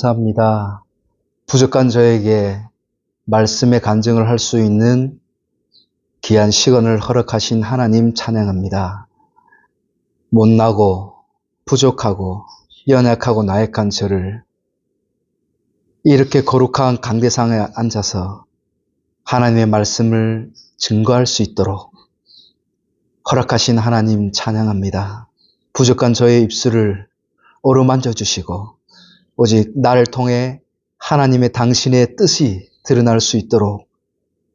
감사합니다. 부족한 저에게 말씀의 간증을 할 수 있는 귀한 시간을 허락하신 하나님 찬양합니다. 못나고 부족하고 연약하고 나약한 저를 이렇게 거룩한 강대상에 앉아서 하나님의 말씀을 증거할 수 있도록 허락하신 하나님 찬양합니다. 부족한 저의 입술을 어루만져 주시고 오직 나를 통해 하나님의 당신의 뜻이 드러날 수 있도록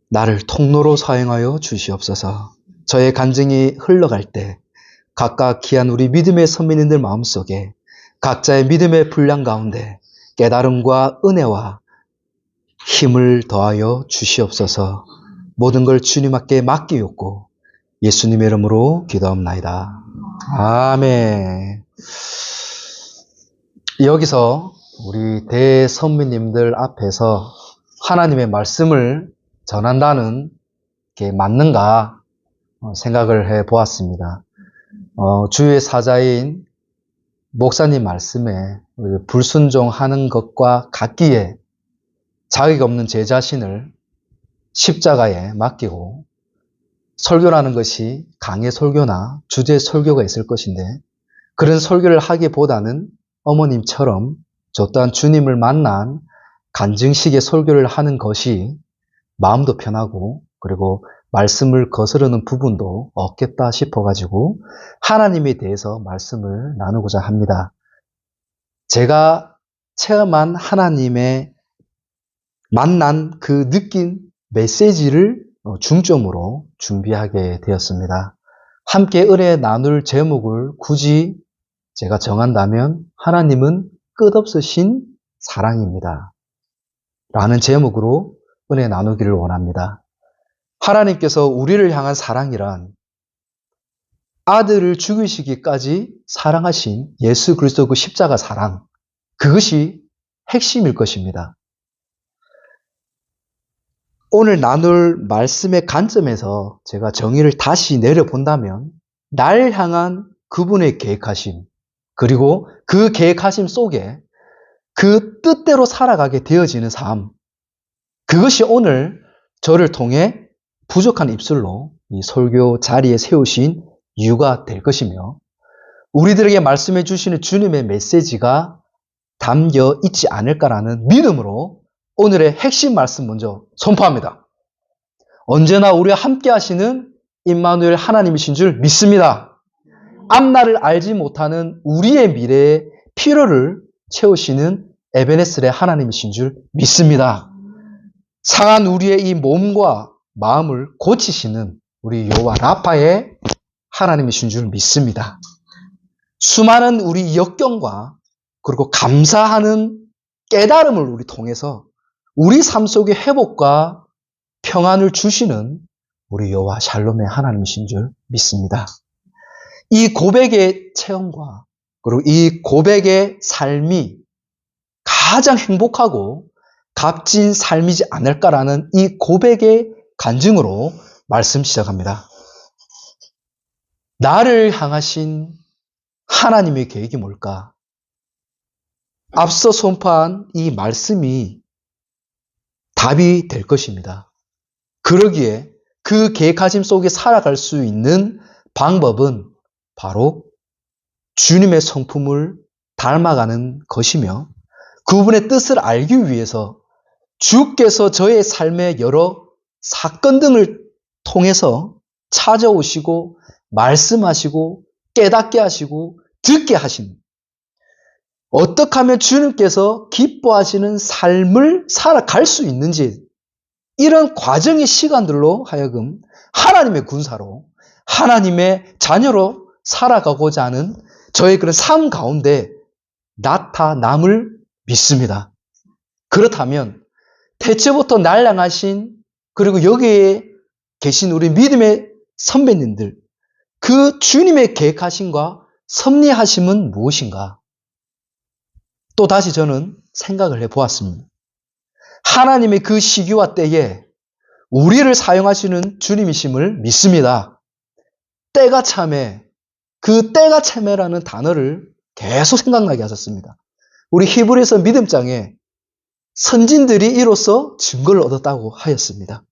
나를 통로로 사용하여 주시옵소서. 저의 간증이 흘러갈 때 각각 귀한 우리 믿음의 선민님들 마음속에 각자의 믿음의 분량 가운데 깨달음과 은혜와 힘을 더하여 주시옵소서. 모든 걸 주님 앞에 맡기옵고 예수님의 이름으로 기도합나이다. 아멘. 여기서 우리 대선민님들 앞에서 하나님의 말씀을 전한다는 게 맞는가 생각을 해 보았습니다. 주의 사자인 목사님 말씀에 불순종하는 것과 같기에 자격 없는 제 자신을 십자가에 맡기고 설교라는 것이 강의 설교나 주제 설교가 있을 것인데 그런 설교를 하기보다는 어머님처럼 저 또한 주님을 만난 간증식의 설교를 하는 것이 마음도 편하고 그리고 말씀을 거스르는 부분도 없겠다 싶어가지고 하나님에 대해서 말씀을 나누고자 합니다. 제가 체험한 하나님의 만난 그 느낀 메시지를 중점으로 준비하게 되었습니다. 함께 은혜 나눌 제목을 굳이 제가 정한다면 하나님은 끝없으신 사랑입니다. 라는 제목으로 은혜 나누기를 원합니다. 하나님께서 우리를 향한 사랑이란 아들을 죽이시기까지 사랑하신 예수 그리스도 그 십자가 사랑, 그것이 핵심일 것입니다. 오늘 나눌 말씀의 관점에서 제가 정의를 다시 내려본다면 날 향한 그분의 계획하심, 그리고 그 계획하심 속에 그 뜻대로 살아가게 되어지는 삶, 그것이 오늘 저를 통해 부족한 입술로 이 설교 자리에 세우신 이유가 될 것이며 우리들에게 말씀해 주시는 주님의 메시지가 담겨 있지 않을까라는 믿음으로 오늘의 핵심 말씀 먼저 선포합니다. 언제나 우리와 함께 하시는 임마누엘 하나님이신 줄 믿습니다. 앞날을 알지 못하는 우리의 미래의 필요를 채우시는 에베네셀의 하나님이신 줄 믿습니다. 상한 우리의 이 몸과 마음을 고치시는 우리 여호와 라파의 하나님이신 줄 믿습니다. 수많은 우리 역경과 그리고 감사하는 깨달음을 우리 통해서 우리 삶 속의 회복과 평안을 주시는 우리 여호와 샬롬의 하나님이신 줄 믿습니다. 이 고백의 체험과 그리고 이 고백의 삶이 가장 행복하고 값진 삶이지 않을까라는 이 고백의 간증으로 말씀 시작합니다. 나를 향하신 하나님의 계획이 뭘까? 앞서 선포한 이 말씀이 답이 될 것입니다. 그러기에 그 계획하심 속에 살아갈 수 있는 방법은 바로 주님의 성품을 닮아가는 것이며 그분의 뜻을 알기 위해서 주께서 저의 삶의 여러 사건 등을 통해서 찾아오시고 말씀하시고 깨닫게 하시고 듣게 하신 어떻게 하면 주님께서 기뻐하시는 삶을 살아갈 수 있는지 이런 과정의 시간들로 하여금 하나님의 군사로 하나님의 자녀로 살아가고자 하는 저의 그런 삶 가운데 나타남을 믿습니다. 그렇다면 태초부터 날 향하신 그리고 여기에 계신 우리 믿음의 선배님들 그 주님의 계획하심과 섭리하심은 무엇인가? 또 다시 저는 생각을 해보았습니다. 하나님의 그 시기와 때에 우리를 사용하시는 주님이심을 믿습니다. 때가 참에 그 때가 참에라는 단어를 계속 생각나게 하셨습니다. 우리 히브리서 믿음장에 선진들이 이로써 증거를 얻었다고 하였습니다.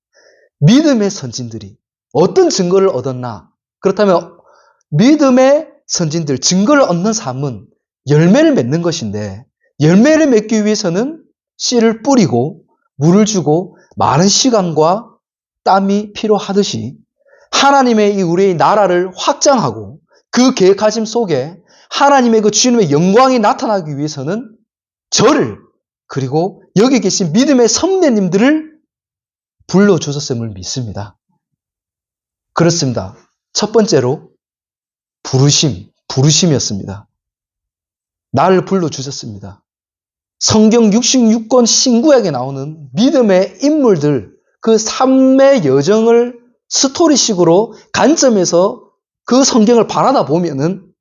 믿음의 선진들이 어떤 증거를 얻었나? 그렇다면 믿음의 선진들, 증거를 얻는 삶은 열매를 맺는 것인데, 열매를 맺기 위해서는 씨를 뿌리고 물을 주고 많은 시간과 땀이 필요하듯이 하나님의 이 우리의 나라를 확장하고 그 계획하심 속에 하나님의 그 주님의 영광이 나타나기 위해서는 저를 그리고 여기 계신 믿음의 선배님들을 불러주셨음을 믿습니다. 그렇습니다. 첫 번째로 부르심이었습니다. 나를 불러주셨습니다. 성경 66권 신구약에 나오는 믿음의 인물들, 그 삶의 여정을 스토리식으로 관점에서 그 성경을 바라다 보면은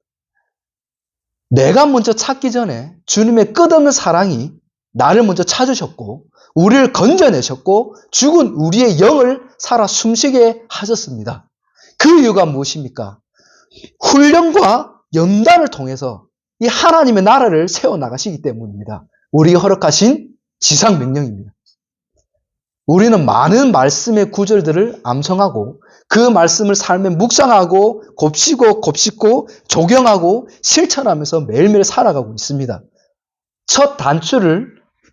내가 먼저 찾기 전에 주님의 끝없는 사랑이 나를 먼저 찾으셨고 우리를 건져내셨고 죽은 우리의 영을 살아 숨쉬게 하셨습니다. 그 이유가 무엇입니까? 훈련과 연단을 통해서 이 하나님의 나라를 세워나가시기 때문입니다. 우리가 허락하신 지상명령입니다. 우리는 많은 말씀의 구절들을 암송하고 그 말씀을 삶에 묵상하고 곱씹고 적용하고 실천하면서 매일매일 살아가고 있습니다. 첫 단추를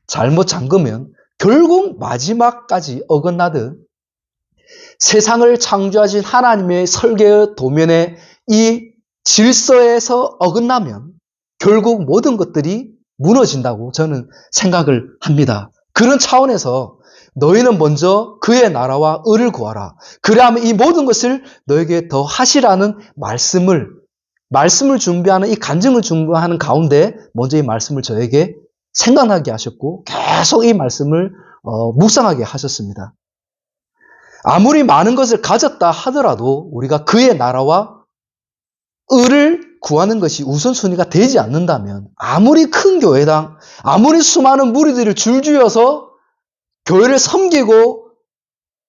잘못 잠그면 결국 마지막까지 어긋나듯 세상을 창조하신 하나님의 설계의 도면에 이 질서에서 어긋나면 결국 모든 것들이 무너진다고 저는 생각을 합니다. 그런 차원에서 너희는 먼저 그의 나라와 의를 구하라. 그래야만 이 모든 것을 너에게 더 하시라는 말씀을 준비하는 이 간증을 준비하는 가운데 먼저 이 말씀을 저에게 생각나게 하셨고 계속 이 말씀을 묵상하게 하셨습니다. 아무리 많은 것을 가졌다 하더라도 우리가 그의 나라와 의를 구하는 것이 우선순위가 되지 않는다면 아무리 큰 교회당, 아무리 수많은 무리들을 줄지어서 교회를 섬기고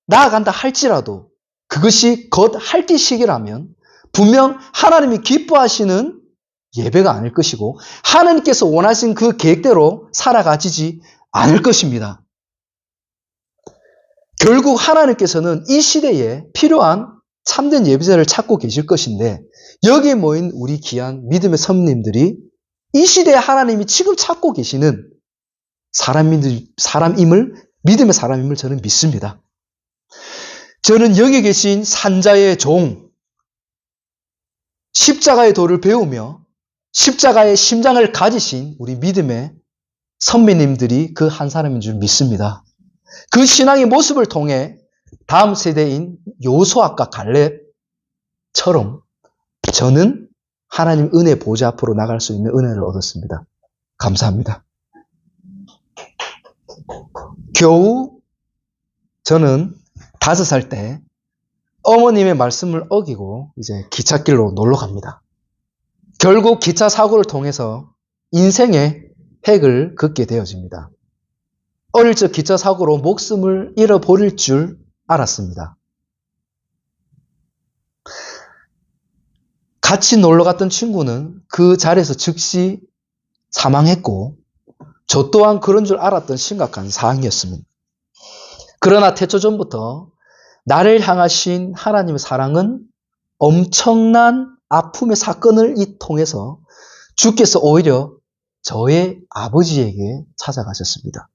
나아간다 할지라도 그것이 겉핥기식이라면 분명 하나님이 기뻐하시는 예배가 아닐 것이고 하나님께서 원하신 그 계획대로 살아가지지 않을 것입니다. 결국 하나님께서는 이 시대에 필요한 참된 예배자를 찾고 계실 것인데 여기에 모인 우리 귀한 믿음의 선님들이 이 시대에 하나님이 지금 찾고 계시는 믿음의 사람임을 저는 믿습니다. 저는 여기 계신 산자의 종, 십자가의 도를 배우며 십자가의 심장을 가지신 우리 믿음의 선배님들이 그 한 사람인 줄 믿습니다. 그 신앙의 모습을 통해 다음 세대인 요수아과 갈렙처럼 저는 하나님 은혜 보좌 앞으로 나갈 수 있는 은혜를 얻었습니다. 감사합니다. 겨우 저는 5살 때 어머님의 말씀을 어기고 이제 기찻길로 놀러 갑니다. 결국 기차 사고를 통해서 인생의 획을 긋게 되어집니다. 어릴 적 기차 사고로 목숨을 잃어버릴 줄 알았습니다. 같이 놀러 갔던 친구는 그 자리에서 즉시 사망했고 저 또한 그런 줄 알았던 심각한 상황이었습니다. 그러나 태초 전부터 나를 향하신 하나님의 사랑은 엄청난 아픔의 사건을 통해서 주께서 오히려 저의 아버지에게 찾아가셨습니다.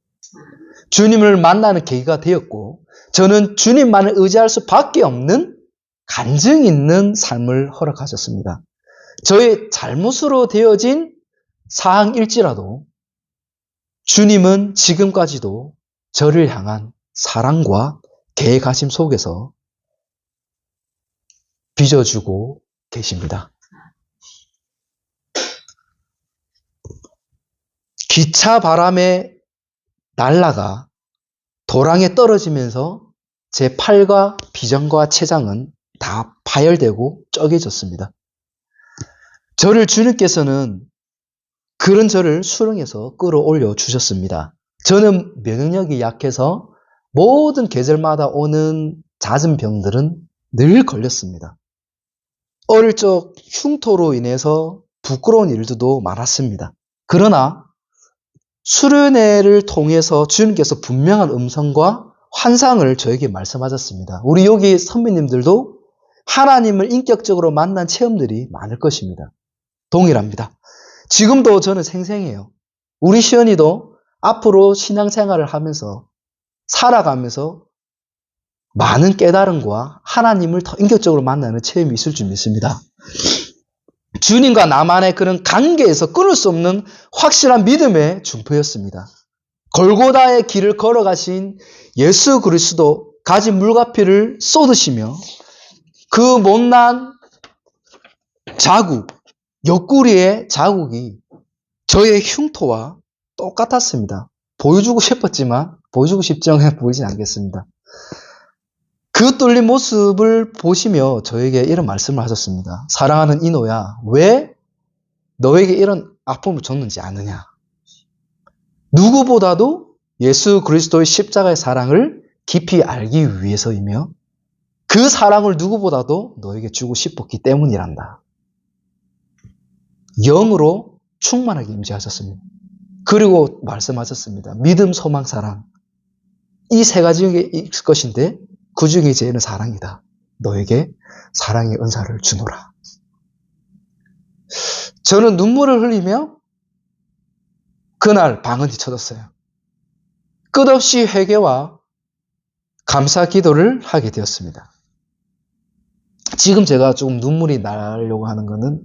주님을 만나는 계기가 되었고 저는 주님만을 의지할 수밖에 없는 간증 있는 삶을 허락하셨습니다. 저의 잘못으로 되어진 사항일지라도 주님은 지금까지도 저를 향한 사랑과 계획하심 속에서 빚어주고 계십니다. 기차 바람에 날아가 도랑에 떨어지면서 제 팔과 비장과 췌장은 다 파열되고 쪼개졌습니다. 저를 주님께서는 그런 저를 수렁에서 끌어올려 주셨습니다. 저는 면역력이 약해서 모든 계절마다 오는 잦은 병들은 늘 걸렸습니다. 어릴 적 흉터로 인해서 부끄러운 일들도 많았습니다. 그러나 수련회를 통해서 주님께서 분명한 음성과 환상을 저에게 말씀하셨습니다. 우리 여기 선배님들도 하나님을 인격적으로 만난 체험들이 많을 것입니다. 동일합니다. 지금도 저는 생생해요. 우리 시연이도 앞으로 신앙생활을 하면서 살아가면서 많은 깨달음과 하나님을 더 인격적으로 만나는 체험이 있을 줄 믿습니다. 주님과 나만의 그런 관계에서 끊을 수 없는 확실한 믿음의 중표였습니다. 골고다의 길을 걸어가신 예수 그리스도 가진 물과 피를 쏟으시며 그 못난 자국, 옆구리의 자국이 저의 흉터와 똑같았습니다. 보여주고 싶었지만 보여주고 싶지 않게 보이진 않겠습니다. 그 뚫린 모습을 보시며 저에게 이런 말씀을 하셨습니다. 사랑하는 이노야, 왜 너에게 이런 아픔을 줬는지 아느냐? 누구보다도 예수 그리스도의 십자가의 사랑을 깊이 알기 위해서이며 그 사랑을 누구보다도 너에게 주고 싶었기 때문이란다. 영으로 충만하게 임재하셨습니다. 그리고 말씀하셨습니다. 믿음, 소망, 사랑. 이 세 가지에 있을 것인데 그 중에 제일은 사랑이다. 너에게 사랑의 은사를 주노라. 저는 눈물을 흘리며 그날 방언이 쳐졌어요. 끝없이 회개와 감사 기도를 하게 되었습니다. 지금 제가 좀 눈물이 나려고 하는 거는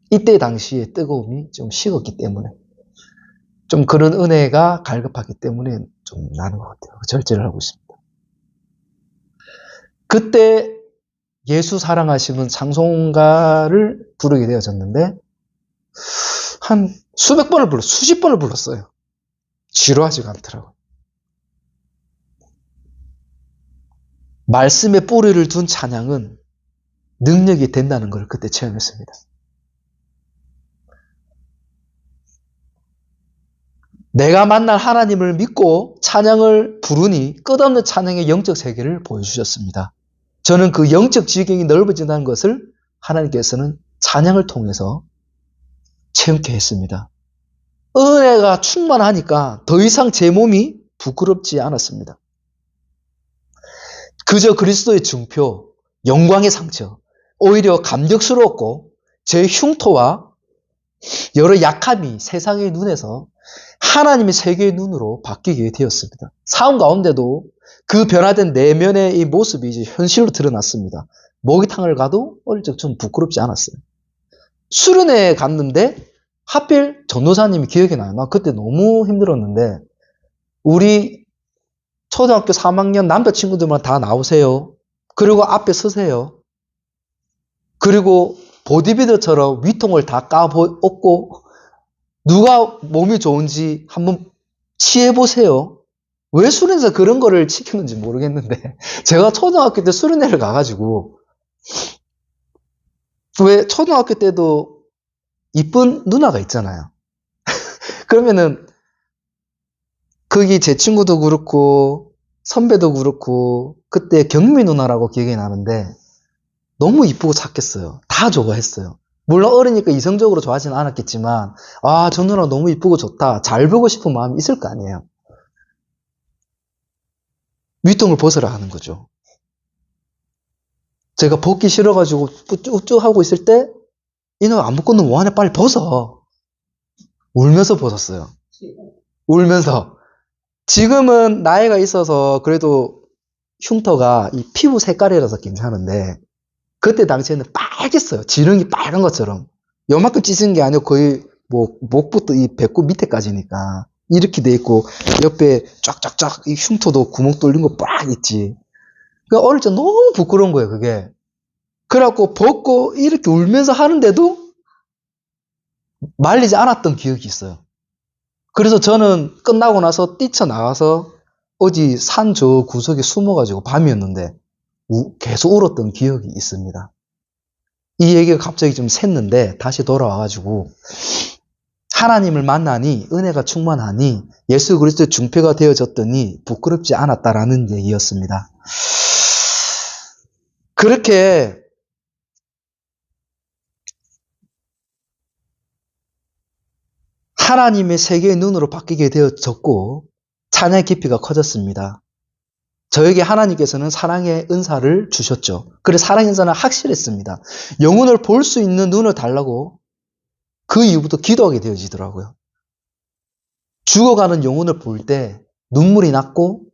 이때 당시의 뜨거움이 좀 식었기 때문에 좀 그런 은혜가 갈급하기 때문에 좀 나는 것 같아요. 절제를 하고 있습니다. 그때 예수 사랑하시는 찬송가를 부르게 되어졌는데 한 수백 번을 불렀어요. 수십 번을 불렀어요. 지루하지가 않더라고요. 말씀에 뿌리를 둔 찬양은 능력이 된다는 걸 그때 체험했습니다. 내가 만날 하나님을 믿고 찬양을 부르니 끝없는 찬양의 영적 세계를 보여주셨습니다. 저는 그 영적 지경이 넓어진다는 것을 하나님께서는 찬양을 통해서 체험케 했습니다. 은혜가 충만하니까 더 이상 제 몸이 부끄럽지 않았습니다. 그저 그리스도의 증표, 영광의 상처, 오히려 감격스러웠고 제 흉터와 여러 약함이 세상의 눈에서 하나님의 세계의 눈으로 바뀌게 되었습니다. 삶 가운데도 그 변화된 내면의 이 모습이 이제 현실로 드러났습니다. 목욕탕을 가도 어릴 적 좀 부끄럽지 않았어요. 수련회에 갔는데 하필 전도사님이 기억이 나요. 나 그때 너무 힘들었는데 우리 초등학교 3학년 남자친구들만 다 나오세요. 그리고 앞에 서세요. 그리고 보디빌더처럼 위통을 다 까엎고 누가 몸이 좋은지 한번 취해보세요. 왜 수련회에서 그런 거를 시켰는지 모르겠는데 제가 초등학교 때 수련회를 가가지고 왜 초등학교 때도 이쁜 누나가 있잖아요. 그러면은 거기 제 친구도 그렇고 선배도 그렇고 그때 경미 누나라고 기억이 나는데 너무 이쁘고 착했어요. 다 좋아했어요. 물론 어리니까 이성적으로 좋아하지는 않았겠지만 아, 저 누나 너무 이쁘고 좋다. 잘 보고 싶은 마음이 있을 거 아니에요. 위통을 벗으라 하는 거죠. 제가 벗기 싫어가지고 우쭈우쭈 하고 있을 때 이놈 안 벗고 너 뭐하냐 빨리 벗어. 울면서 벗었어요. 울면서. 지금은 나이가 있어서 그래도 흉터가 이 피부 색깔이라서 괜찮은데 그때 당시에는 빨갰어요. 지렁이 빨간 것처럼. 요만큼 찢은 게 아니고 거의 뭐 목부터 이 배꼽 밑에까지니까 이렇게 돼 있고 옆에 쫙쫙쫙 이 흉터도 구멍 뚫린 거 빡 있지. 그러니까 어릴 적 너무 부끄러운 거예요, 그게. 그래갖고 벗고 이렇게 울면서 하는데도 말리지 않았던 기억이 있어요. 그래서 저는 끝나고 나서 뛰쳐나가서 어디 산 저 구석에 숨어가지고 밤이었는데 계속 울었던 기억이 있습니다. 이 얘기가 갑자기 좀 샜는데 다시 돌아와가지고 하나님을 만나니 은혜가 충만하니 예수 그리스도의 중표가 되어졌더니 부끄럽지 않았다라는 얘기였습니다. 그렇게 하나님의 세계의 눈으로 바뀌게 되어졌고 찬양의 깊이가 커졌습니다. 저에게 하나님께서는 사랑의 은사를 주셨죠. 그래서 사랑의 은사는 확실했습니다. 영혼을 볼 수 있는 눈을 달라고 그 이후부터 기도하게 되어지더라고요. 죽어가는 영혼을 볼 때 눈물이 났고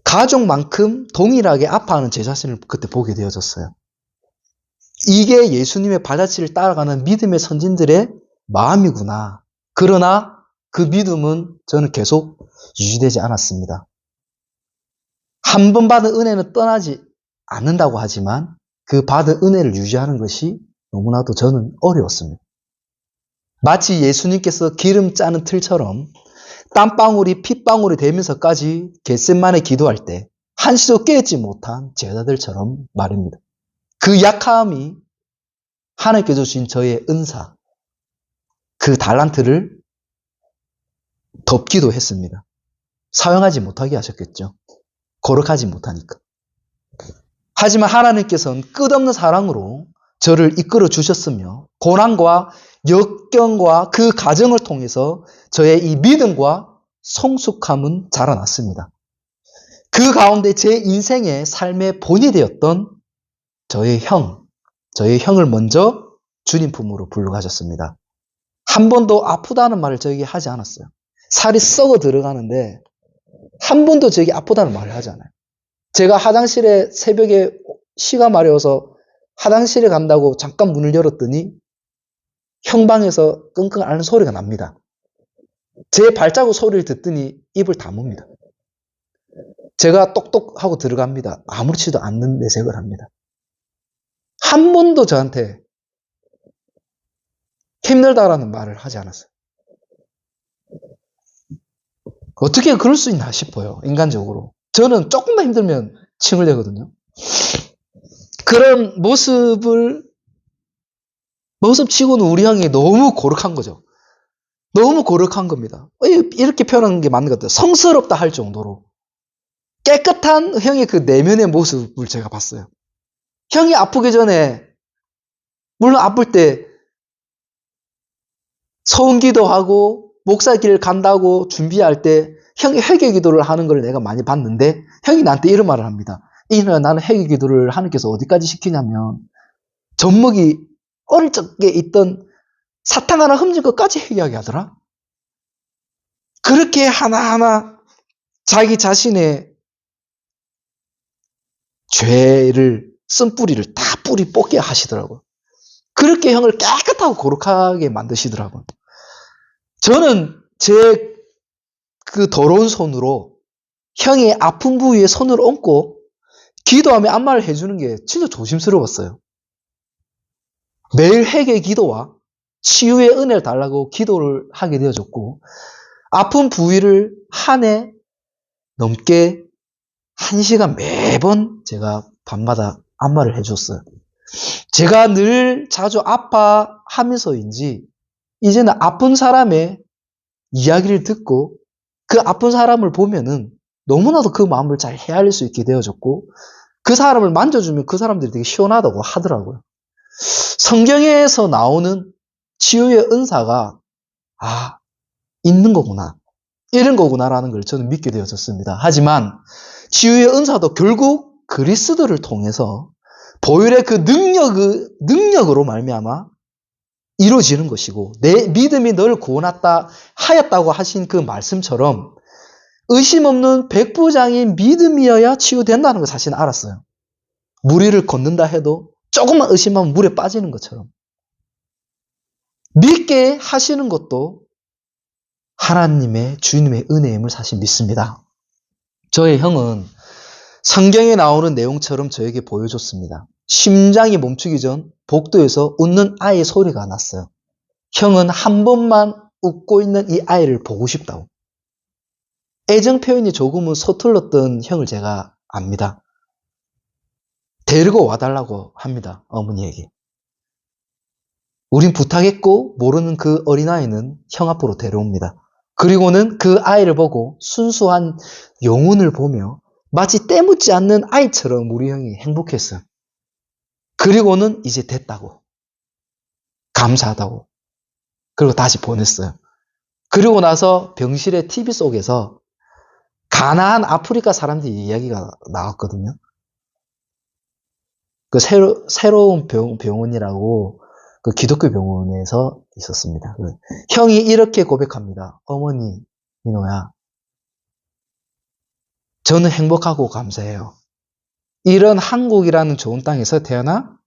가족만큼 동일하게 아파하는 제 자신을 그때 보게 되어졌어요. 이게 예수님의 발자취를 따라가는 믿음의 선진들의 마음이구나. 그러나 그 믿음은 저는 계속 유지되지 않았습니다. 한 번 받은 은혜는 떠나지 않는다고 하지만 그 받은 은혜를 유지하는 것이 너무나도 저는 어려웠습니다. 마치 예수님께서 기름 짜는 틀처럼 땀방울이 핏방울이 되면서까지 겟세마네 기도할 때 한시도 깨지 못한 제자들처럼 말입니다. 그 약함이 하나님께 주신 저의 은사, 그 달란트를 덮기도 했습니다. 사용하지 못하게 하셨겠죠. 거룩하지 못하니까. 하지만 하나님께서는 끝없는 사랑으로 저를 이끌어 주셨으며 고난과 역경과 그 과정을 통해서 저의 이 믿음과 성숙함은 자라났습니다. 그 가운데 제 인생의 삶의 본이 되었던 저의 형을 먼저 주님 품으로 불러가셨습니다. 한 번도 아프다는 말을 저에게 하지 않았어요. 살이 썩어 들어가는데 한 번도 저에게 아프다는 말을 하지 않아요. 제가 화장실에 새벽에 시가 마려워서 화장실에 간다고 잠깐 문을 열었더니 형 방에서 끙끙 앓는 소리가 납니다. 제 발자국 소리를 듣더니 입을 다뭅니다. 제가 똑똑하고 들어갑니다. 아무렇지도 않는 내색을 합니다. 한 번도 저한테 힘들다라는 말을 하지 않았어요. 어떻게 그럴 수 있나 싶어요. 인간적으로. 저는 조금만 힘들면 칭을 내거든요. 그런 모습치고는 우리 형이 너무 고룩한 거죠. 너무 고룩한 겁니다. 이렇게 표현하는 게 맞는 것 같아요. 성스럽다 할 정도로. 깨끗한 형의 그 내면의 모습을 제가 봤어요. 형이 아프기 전에, 물론 아플 때 소원기도 하고 목사길 간다고 준비할 때 형이 회개기도를 하는 걸 내가 많이 봤는데 형이 나한테 이런 말을 합니다. 이는 나는 회개기도를 하나님께서 어디까지 시키냐면 젖먹이 어릴 적에 있던 사탕 하나 흠진 것까지 회개하게 하더라. 그렇게 하나하나 자기 자신의 죄를 쓴뿌리를 다 뿌리 뽑게 하시더라고요. 그렇게 형을 깨끗하고 거룩하게 만드시더라고요. 저는 제 그 더러운 손으로 형의 아픈 부위에 손을 얹고 기도하며 안마를 해주는 게 진짜 조심스러웠어요. 매일 회개 기도와 치유의 은혜를 달라고 기도를 하게 되어졌고 아픈 부위를 한 해 넘게 1시간 매번 제가 밤마다 안마를 해줬어요. 제가 늘 자주 아파하면서인지 이제는 아픈 사람의 이야기를 듣고 그 아픈 사람을 보면은 너무나도 그 마음을 잘 헤아릴 수 있게 되어졌고 그 사람을 만져주면 그 사람들이 되게 시원하다고 하더라고요. 성경에서 나오는 치유의 은사가 있는 거구나. 이런 거구나라는 걸 저는 믿게 되어졌습니다. 하지만 치유의 은사도 결국 그리스도를 통해서 보혈의 그 능력으로 말미암아 이루어지는 것이고 내 믿음이 너를 구원하였다 하였다고 하신 그 말씀처럼 의심 없는 백부장인 믿음이어야 치유된다는 걸 사실 알았어요. 물 위를 걷는다 해도 조금만 의심하면 물에 빠지는 것처럼 믿게 하시는 것도 하나님의 주님의 은혜임을 사실 믿습니다. 저의 형은 성경에 나오는 내용처럼 저에게 보여줬습니다. 심장이 멈추기 전 복도에서 웃는 아이의 소리가 났어요. 형은 한 번만 웃고 있는 이 아이를 보고 싶다고. 애정 표현이 조금은 서툴렀던 형을 제가 압니다. 데리고 와달라고 합니다. 어머니에게. 우린 부탁했고 모르는 그 어린아이는 형 앞으로 데려옵니다. 그리고는 그 아이를 보고 순수한 영혼을 보며 마치 때묻지 않는 아이처럼 우리 형이 행복했어요. 그리고는 이제 됐다고. 감사하다고. 그리고 다시 보냈어요. 그리고 나서 병실의 TV 속에서 가나안 아프리카 사람들이 이야기가 나왔거든요. 그 새로운 병원이라고 그 기독교 병원에서 있었습니다. 형이 이렇게 고백합니다. 어머니, 민호야. 저는 행복하고 감사해요. 이런 한국이라는 좋은 땅에서 태어나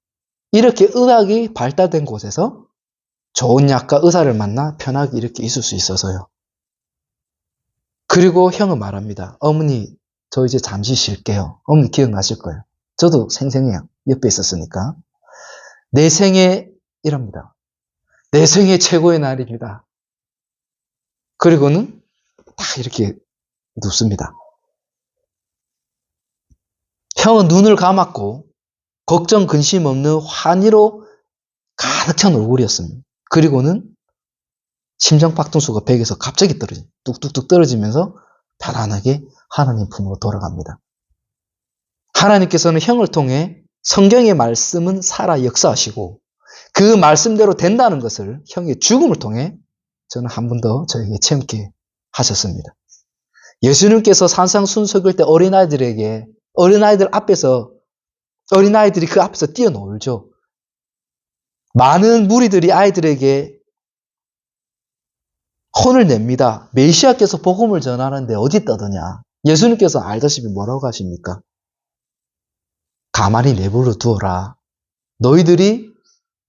이렇게 의학이 발달된 곳에서 좋은 약과 의사를 만나 편하게 이렇게 있을 수 있어서요. 그리고 형은 말합니다. 어머니, 저 이제 잠시 쉴게요. 어머니 기억나실 거예요. 저도 생생해요. 옆에 있었으니까. 내 생에 이럽니다. 내 생애 최고의 날입니다. 그리고는 딱 이렇게 눕습니다. 형은 눈을 감았고 걱정 근심 없는 환희로 가득 찬 얼굴이었습니다. 그리고는 심장박동수가 100에서 갑자기 뚝뚝뚝 떨어지면서 편안하게 하나님 품으로 돌아갑니다. 하나님께서는 형을 통해 성경의 말씀은 살아 역사하시고 그 말씀대로 된다는 것을 형의 죽음을 통해 저는 한 번 더 저에게 체험케 하셨습니다. 예수님께서 산상순석일 때 어린아이들 앞에서 어린아이들이 그 앞에서 뛰어놀죠. 많은 무리들이 아이들에게 혼을 냅니다. 메시아께서 복음을 전하는데 어디 떠드냐. 예수님께서 알다시피 뭐라고 하십니까? 가만히 내버려 두어라. 너희들이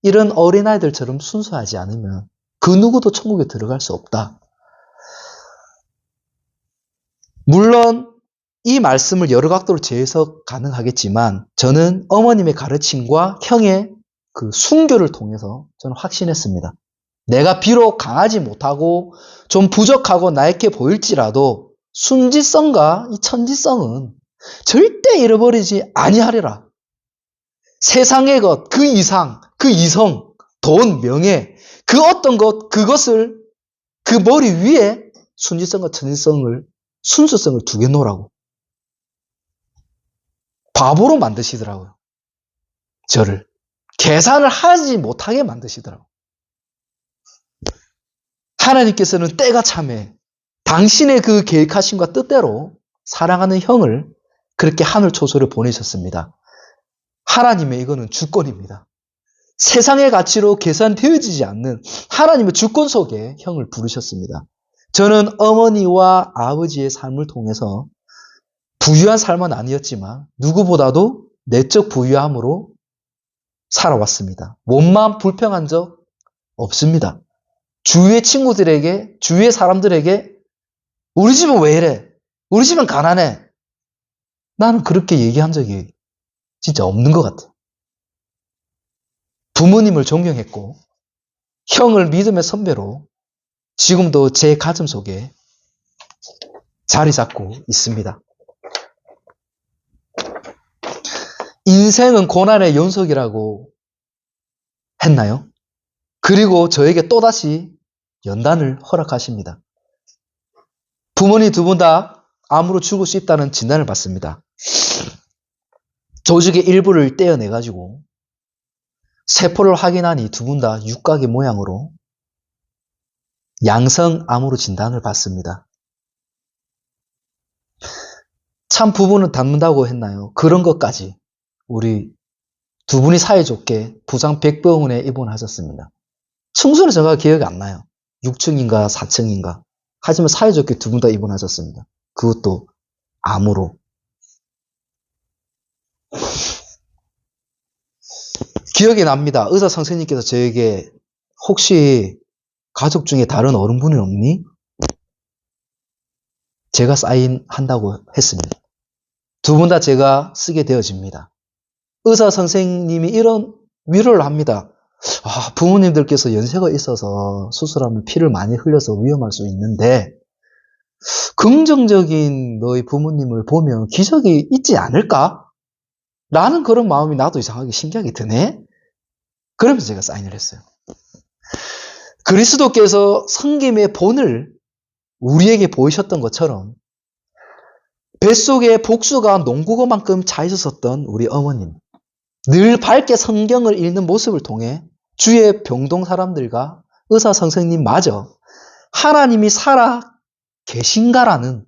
이런 어린아이들처럼 순수하지 않으면 그 누구도 천국에 들어갈 수 없다. 물론 이 말씀을 여러 각도로 재해석 가능하겠지만 저는 어머님의 가르침과 형의 그 순교를 통해서 저는 확신했습니다. 내가 비록 강하지 못하고 좀 부족하고 나약해 보일지라도 순지성과 이 천지성은 절대 잃어버리지 아니하리라. 세상의 것, 그 이상, 그 이성, 돈, 명예, 그 어떤 것, 그것을 그 머리 위에 순지성과 천지성을, 순수성을 두개 놓으라고. 바보로 만드시더라고요. 저를. 계산을 하지 못하게 만드시더라고요. 하나님께서는 때가 참에 당신의 그 계획하심과 뜻대로 사랑하는 형을 그렇게 하늘 초소를 보내셨습니다. 하나님의 이거는 주권입니다. 세상의 가치로 계산되어지지 않는 하나님의 주권 속에 형을 부르셨습니다. 저는 어머니와 아버지의 삶을 통해서 부유한 삶은 아니었지만 누구보다도 내적 부유함으로 살아왔습니다. 몸만 불평한 적 없습니다. 주위의 친구들에게, 주위의 사람들에게 우리 집은 왜 이래? 우리 집은 가난해. 나는 그렇게 얘기한 적이 진짜 없는 것 같아요. 부모님을 존경했고 형을 믿음의 선배로 지금도 제 가슴 속에 자리 잡고 있습니다. 인생은 고난의 연속이라고 했나요? 그리고 저에게 또다시 연단을 허락하십니다. 부모님 두 분 다 암으로 죽을 수 있다는 진단을 받습니다. 조직의 일부를 떼어내가지고 세포를 확인하니 두 분 다 육각의 모양으로 양성암으로 진단을 받습니다. 참 부부는 닮는다고 했나요? 그런 것까지 우리 두 분이 사이좋게 부산 백병원에 입원하셨습니다. 층수는 제가 기억이 안 나요. 6층인가 4층인가. 하지만 사이좋게 두 분 다 입원하셨습니다. 그것도 암으로. 기억이 납니다. 의사 선생님께서 저에게 혹시 가족 중에 다른 어른분이 없니? 제가 사인한다고 했습니다. 두 분 다 제가 쓰게 되어집니다. 의사 선생님이 이런 위로를 합니다. 부모님들께서 연세가 있어서 수술하면 피를 많이 흘려서 위험할 수 있는데 긍정적인 너희 부모님을 보면 기적이 있지 않을까? 라는 그런 마음이 나도 이상하게 신기하게 드네? 그러면서 제가 사인을 했어요. 그리스도께서 성김의 본을 우리에게 보이셨던 것처럼 뱃속에 복수가 농구공만큼 차 있었던 우리 어머님, 늘 밝게 성경을 읽는 모습을 통해 주의 병동 사람들과 의사 선생님 마저 하나님이 살아 계신가라는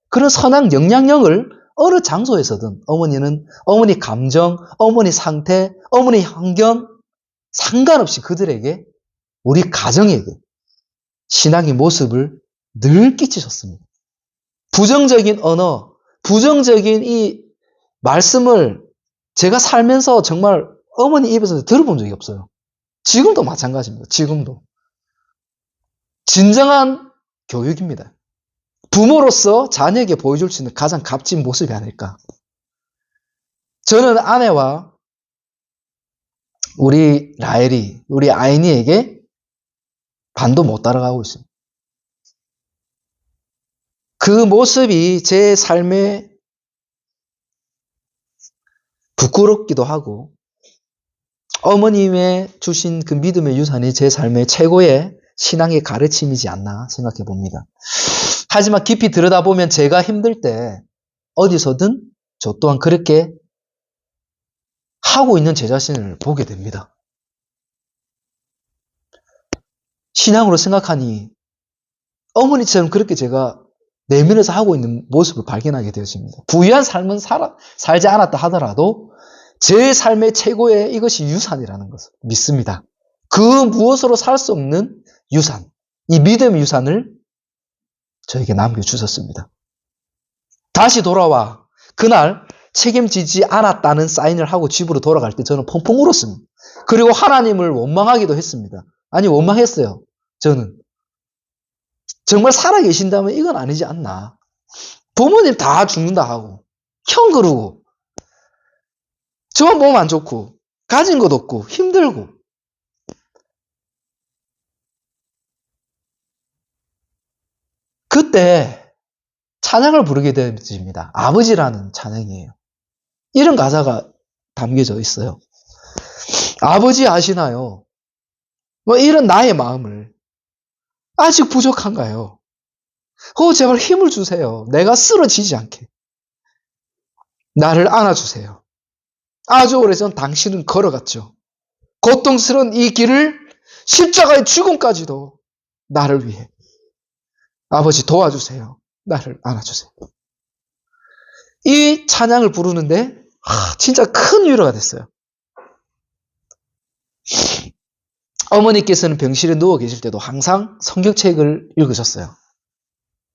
그런 선한 영향력을 어느 장소에서든 어머니 감정, 어머니 상태, 어머니 환경 상관없이 그들에게 우리 가정에게 신앙의 모습을 늘 끼치셨습니다. 부정적인 언어, 부정적인 이 말씀을 제가 살면서 정말 어머니 입에서 들어본 적이 없어요. 지금도 마찬가지입니다. 지금도. 진정한 교육입니다. 부모로서 자녀에게 보여줄 수 있는 가장 값진 모습이 아닐까. 저는 아내와 우리 라엘이, 우리 아이니에게 반도 못 따라가고 있습니다. 그 모습이 제 삶에 부끄럽기도 하고 어머님의 주신 그 믿음의 유산이 제 삶의 최고의 신앙의 가르침이지 않나 생각해 봅니다. 하지만 깊이 들여다보면 제가 힘들 때 어디서든 저 또한 그렇게 하고 있는 제 자신을 보게 됩니다. 신앙으로 생각하니 어머니처럼 그렇게 제가 내면에서 하고 있는 모습을 발견하게 되어집니다. 부유한 삶은 살지 않았다 하더라도 제 삶의 최고의 이것이 유산이라는 것을 믿습니다. 그 무엇으로 살 수 없는 유산, 이 믿음의 유산을 저에게 남겨주셨습니다. 다시 돌아와 그날 책임지지 않았다는 사인을 하고 집으로 돌아갈 때 저는 펑펑 울었습니다. 그리고 하나님을 원망하기도 했습니다. 아니 원망했어요. 저는. 정말 살아계신다면 이건 아니지 않나. 부모님 다 죽는다 하고 형 그러고 저만 몸 안 좋고 가진 것 없고 힘들고 그때 찬양을 부르게 되어집니다. 아버지라는 찬양이에요. 이런 가사가 담겨져 있어요. 아버지 아시나요? 뭐 이런 나의 마음을 아직 부족한가요? 제발 힘을 주세요. 내가 쓰러지지 않게. 나를 안아주세요. 아주 오래전 당신은 걸어갔죠. 고통스러운 이 길을 십자가의 죽음까지도 나를 위해. 아버지 도와주세요. 나를 안아주세요. 이 찬양을 부르는데 진짜 큰 위로가 됐어요. 어머니께서는 병실에 누워 계실 때도 항상 성경책을 읽으셨어요.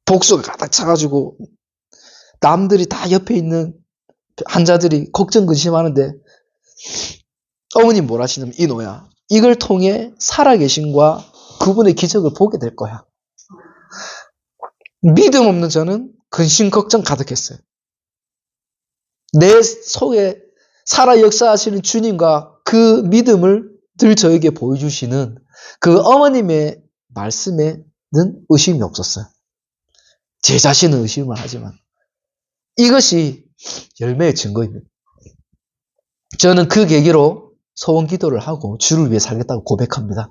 복수가 가득 차가지고 남들이 다 옆에 있는 환자들이 걱정 근심하는데 어머님 뭘 하시냐면 이노야 이걸 통해 살아계신과 그분의 기적을 보게 될 거야. 믿음 없는 저는 근심 걱정 가득했어요. 내 속에 살아 역사하시는 주님과 그 믿음을 늘 저에게 보여주시는 그 어머님의 말씀에는 의심이 없었어요. 제 자신은 의심을 하지만 이것이 열매의 증거입니다. 저는 그 계기로 소원 기도를 하고 주를 위해 살겠다고 고백합니다.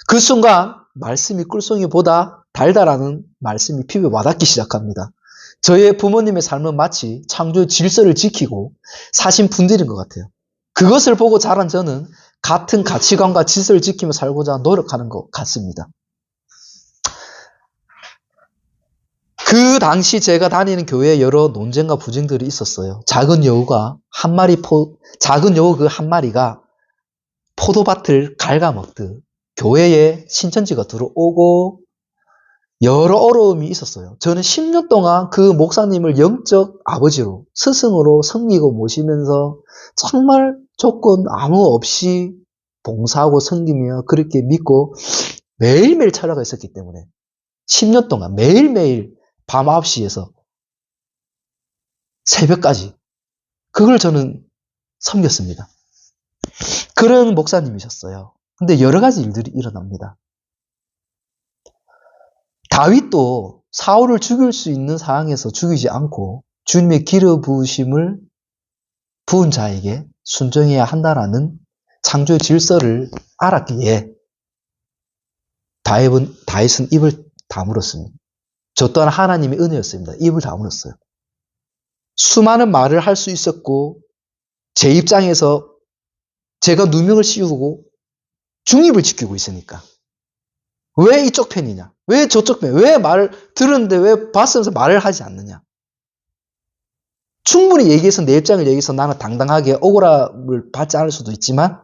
그 순간 말씀이 꿀송이보다 달달하는 말씀이 피부에 와닿기 시작합니다. 저의 부모님의 삶은 마치 창조의 질서를 지키고 사신 분들인 것 같아요. 그것을 보고 자란 저는 같은 가치관과 질서를 지키며 살고자 노력하는 것 같습니다. 그 당시 제가 다니는 교회에 여러 논쟁과 분쟁들이 있었어요. 작은 여우 그 한 마리가 포도밭을 갉아먹듯 교회에 신천지가 들어오고 여러 어려움이 있었어요. 저는 10년 동안 그 목사님을 영적 아버지로 스승으로 섬기고 모시면서 정말 조건 아무 없이 봉사하고 섬기며 그렇게 믿고 매일매일 찾아가 있었기 때문에 10년 동안 매일매일 밤 9시에서 새벽까지 그걸 저는 섬겼습니다. 그런 목사님이셨어요. 근데 여러 가지 일들이 일어납니다. 다윗도 사울을 죽일 수 있는 상황에서 죽이지 않고 주님의 기름 부으심을 부은 자에게 순종해야 한다라는 창조의 질서를 알았기에 다윗은 입을 다물었습니다. 저 또한 하나님의 은혜였습니다. 입을 다물었어요. 수많은 말을 할 수 있었고 제 입장에서 제가 누명을 씌우고 중립을 지키고 있으니까 왜 이쪽 편이냐? 왜 저쪽 편? 왜 말을 들었는데 왜 봤으면서 말을 하지 않느냐? 충분히 얘기해서 내 입장을 얘기해서 나는 당당하게 억울함을 받지 않을 수도 있지만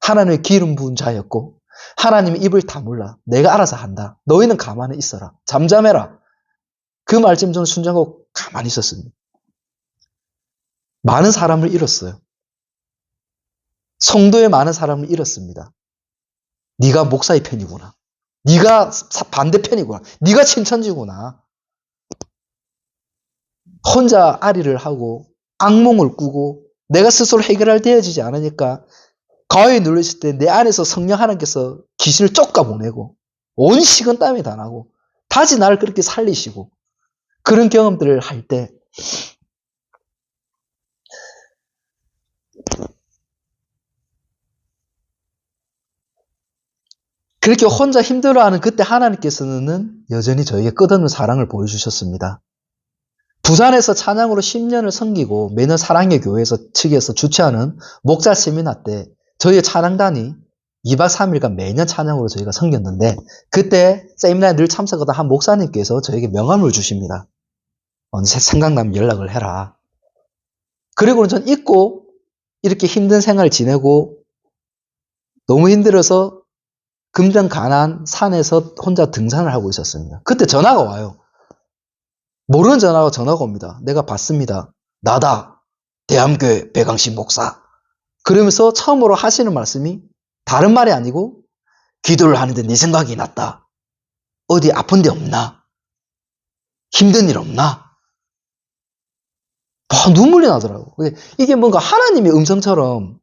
하나님의 기름 부은 자였고 하나님의 입을 다물라. 내가 알아서 한다. 너희는 가만히 있어라. 잠잠해라. 그 말씀 저는 순종하고 가만히 있었습니다. 많은 사람을 잃었어요. 성도의 많은 사람을 잃었습니다. 네가 목사의 편이구나. 네가 반대편이구나. 네가 친천지구나. 혼자 아리를 하고 악몽을 꾸고 내가 스스로 해결할 되어지지 않으니까 가위에 눌렸을 때 내 안에서 성령 하나님께서 귀신을 쫓아보내고 온 식은땀이 다 나고 다시 나를 그렇게 살리시고 그런 경험들을 할 때 그렇게 혼자 힘들어하는 그때 하나님께서는 여전히 저에게 끝없는 사랑을 보여주셨습니다. 부산에서 찬양으로 10년을 섬기고 매년 사랑의 교회에서 측에서 주최하는 목자 세미나 때 저희의 찬양단이 2박 3일간 매년 찬양으로 저희가 섬겼는데 그때 세미나에 늘 참석하던 한 목사님께서 저에게 명함을 주십니다. 언제 생각나면 연락을 해라. 그리고는 전 잊고 이렇게 힘든 생활을 지내고 너무 힘들어서 금정 가난 산에서 혼자 등산을 하고 있었습니다. 그때 전화가 와요. 모르는 전화가 옵니다. 내가 받습니다. 나다. 대암교회 배강식 목사. 그러면서 처음으로 하시는 말씀이 다른 말이 아니고 기도를 하는데 네 생각이 났다. 어디 아픈 데 없나? 힘든 일 없나? 눈물이 나더라고. 이게 뭔가 하나님의 음성처럼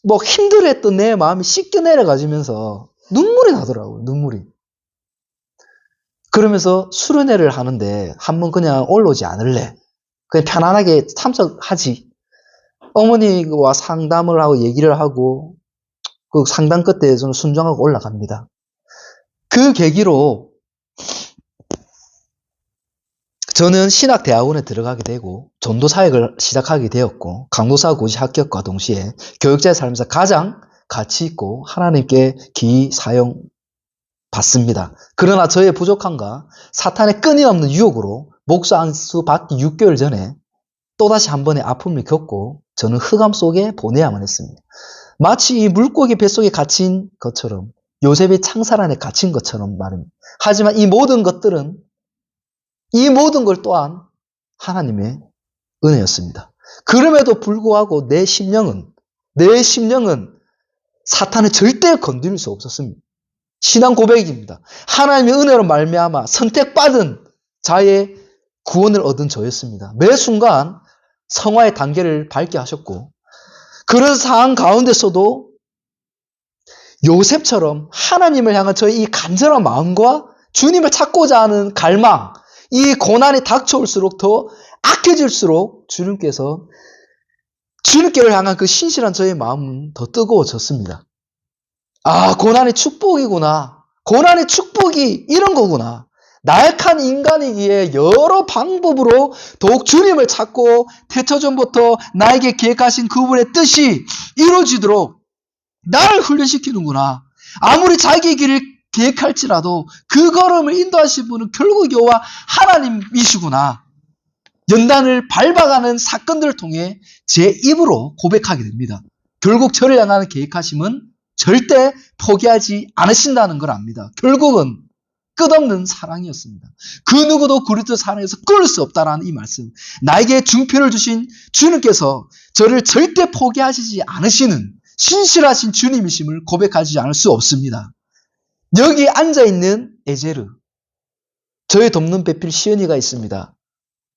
뭐 힘들었던 내 마음이 씻겨 내려가지면서 눈물이 나더라고요. 눈물이. 그러면서 수련회를 하는데 한번 그냥 올라오지 않을래. 그냥 편안하게 참석하지. 어머니와 상담을 하고 얘기를 하고 그 상담 끝에 저는 순종하고 올라갑니다. 그 계기로 저는 신학대학원에 들어가게 되고 전도 사역을 시작하게 되었고 강도사 고시 합격과 동시에 교육자의 삶에서 가장 가치 있고 하나님께 기이 사용 받습니다. 그러나 저의 부족함과 사탄의 끊임없는 유혹으로 목사 안수 받기 6개월 전에 또다시 한 번의 아픔을 겪고 저는 흑암 속에 보내야만 했습니다. 마치 이 물고기 뱃속에 갇힌 것처럼 요셉이 창살 안에 갇힌 것처럼 말입니다. 하지만 이 모든 것들은 이 모든 걸 또한 하나님의 은혜였습니다. 그럼에도 불구하고 내 심령은 사탄을 절대 건드릴 수 없었습니다. 신앙 고백입니다. 하나님의 은혜로 말미암아 선택받은 자의 구원을 얻은 저였습니다. 매 순간 성화의 단계를 밟게 하셨고 그런 상황 가운데서도 요셉처럼 하나님을 향한 저의 이 간절한 마음과 주님을 찾고자 하는 갈망, 이 고난이 닥쳐올수록 더 악해질수록 주님께를 향한 그 신실한 저의 마음은 더 뜨거워졌습니다. 아, 고난이 축복이구나. 고난이 축복이 이런 거구나. 나약한 인간이기에 여러 방법으로 더욱 주님을 찾고 태초전부터 나에게 계획하신 그분의 뜻이 이루어지도록 나를 훈련시키는구나. 아무리 자기 길을 계획할지라도 그 걸음을 인도하신 분은 결국 여호와 하나님이시구나. 연단을 밟아가는 사건들을 통해 제 입으로 고백하게 됩니다. 결국 저를 향하는 계획하심은 절대 포기하지 않으신다는 걸 압니다. 결국은 끝없는 사랑이었습니다. 그 누구도 그리스도 사랑에서 끊을 수 없다라는 이 말씀. 나에게 중표를 주신 주님께서 저를 절대 포기하시지 않으시는 신실하신 주님이심을 고백하지 않을 수 없습니다. 여기 앉아있는 에제르, 저의 돕는 배필 시연이가 있습니다.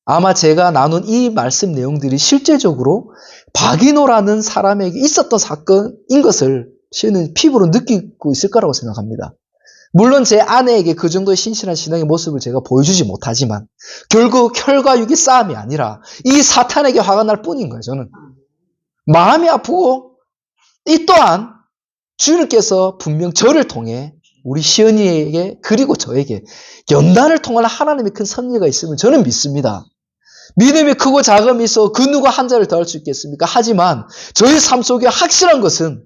아마 제가 나눈 이 말씀 내용들이 실제적으로 박인호라는 사람에게 있었던 사건인 것을 시연은 피부로 느끼고 있을 거라고 생각합니다. 물론 제 아내에게 그 정도의 신실한 신앙의 모습을 제가 보여주지 못하지만 결국 혈과 육의 싸움이 아니라 이 사탄에게 화가 날 뿐인 거예요. 저는 마음이 아프고 이 또한 주님께서 분명 저를 통해 우리 시연이에게 그리고 저에게 연단을 통한 하나님의 큰 섭리가 있음을 저는 믿습니다. 믿음이 크고 자금이 있어 그 누가 한 자를 더할 수 있겠습니까? 하지만 저희 삶 속에 확실한 것은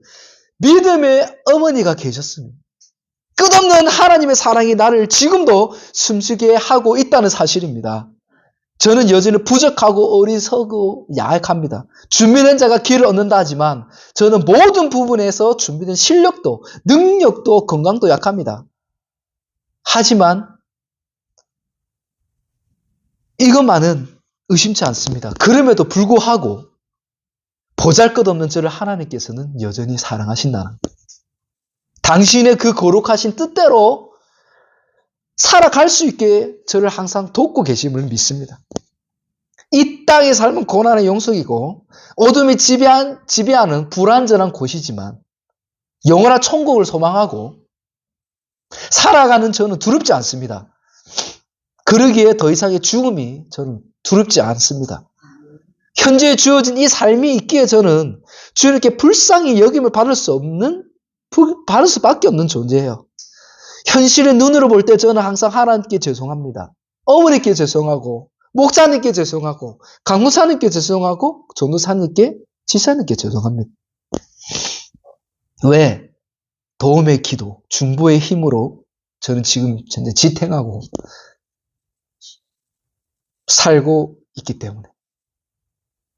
믿음의 어머니가 계셨습니다. 끝없는 하나님의 사랑이 나를 지금도 숨쉬게 하고 있다는 사실입니다. 저는 여전히 부족하고 어리석고 야약합니다. 준비된 자가 길을 얻는다 하지만 저는 모든 부분에서 준비된 실력도 능력도 건강도 약합니다. 하지만 이것만은 의심치 않습니다. 그럼에도 불구하고 보잘것없는 저를 하나님께서는 여전히 사랑하신다는 거예요. 당신의 그 거룩하신 뜻대로 살아갈 수 있게 저를 항상 돕고 계심을 믿습니다. 이 땅의 삶은 고난의 영속이고 어둠이 지배하는 불완전한 곳이지만 영원한 천국을 소망하고 살아가는 저는 두렵지 않습니다. 그러기에 더 이상의 죽음이 저는 두렵지 않습니다. 현재 주어진 이 삶이 있기에 저는 주님께 불쌍히 여김을 받을 수밖에 없는 존재예요. 현실의 눈으로 볼 때 저는 항상 하나님께 죄송합니다. 어머니께 죄송하고 목사님께 죄송하고 강무사님께 죄송하고 전도사님께 지사님께 죄송합니다. 왜? 도움의 기도, 중보의 힘으로 저는 지금 현재 지탱하고 살고 있기 때문에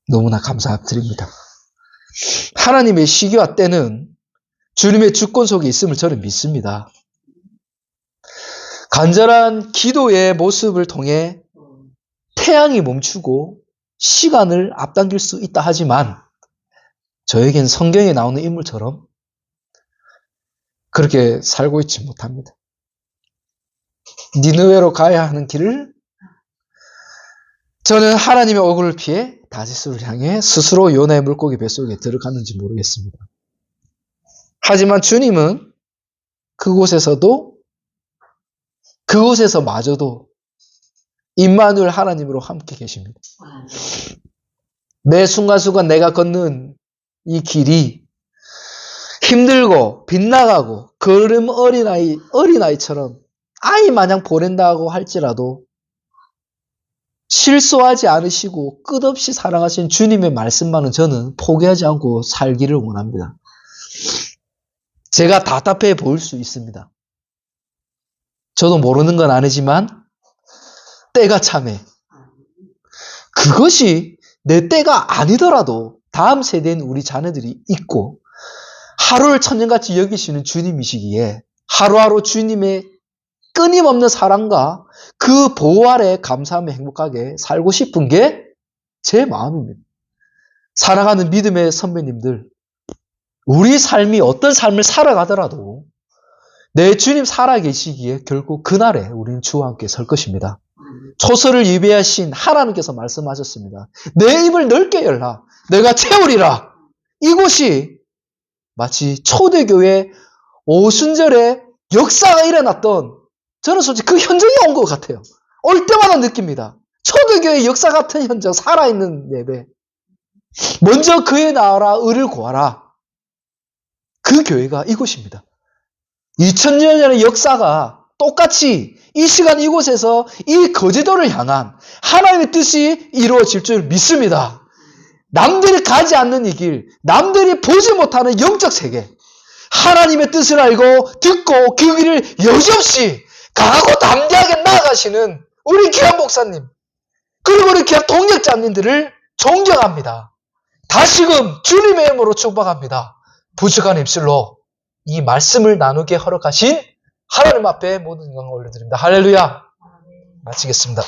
너무나 감사드립니다. 하나님의 시기와 때는 주님의 주권 속에 있음을 저는 믿습니다. 간절한 기도의 모습을 통해 태양이 멈추고 시간을 앞당길 수 있다 하지만 저에겐 성경에 나오는 인물처럼 그렇게 살고 있지 못합니다. 니느웨로 가야 하는 길을 저는 하나님의 얼굴을 피해 다시스를 향해 스스로 요나의 물고기 뱃속에 들어갔는지 모르겠습니다. 하지만 주님은 그곳에서마저도 임마누엘 하나님으로 함께 계십니다. 매 순간순간 내가 걷는 이 길이 힘들고 빗나가고 걸음 어린아이처럼 아이 마냥 보낸다고 할지라도 실수하지 않으시고 끝없이 사랑하신 주님의 말씀만은 저는 포기하지 않고 살기를 원합니다. 제가 답답해 보일 수 있습니다. 저도 모르는 건 아니지만 때가 참해. 그것이 내 때가 아니더라도 다음 세대인 우리 자녀들이 있고 하루를 천년같이 여기시는 주님이시기에 하루하루 주님의 끊임없는 사랑과 그 보호 아래 감사하며 행복하게 살고 싶은 게 제 마음입니다. 사랑하는 믿음의 선배님들, 우리 삶이 어떤 삶을 살아가더라도 내 주님 살아계시기에 결국 그날에 우리는 주와 함께 설 것입니다. 초서를 예배하신 하나님께서 말씀하셨습니다. 내 입을 넓게 열라. 내가 채우리라. 이곳이 마치 초대교회 오순절에 역사가 일어났던 저는 솔직히 그 현장이 온 것 같아요. 올 때마다 느낍니다. 초대교회 역사 같은 현장, 살아있는 예배. 먼저 그의 나라 의를 구하라. 그 교회가 이곳입니다. 2000년의 역사가 똑같이 이 시간 이곳에서 이 거제도를 향한 하나님의 뜻이 이루어질 줄 믿습니다. 남들이 가지 않는 이 길, 남들이 보지 못하는 영적 세계, 하나님의 뜻을 알고 듣고 그 길을 여지없이 강하고 담대하게 나아가시는 우리 귀한 목사님, 그리고 우리 귀한 동역자님들을 존경합니다. 다시금 주님의 이름으로 축복합니다. 부족한 입술로 이 말씀을 나누게 허락하신 하나님 앞에 모든 영광을 올려드립니다. 할렐루야. 마치겠습니다.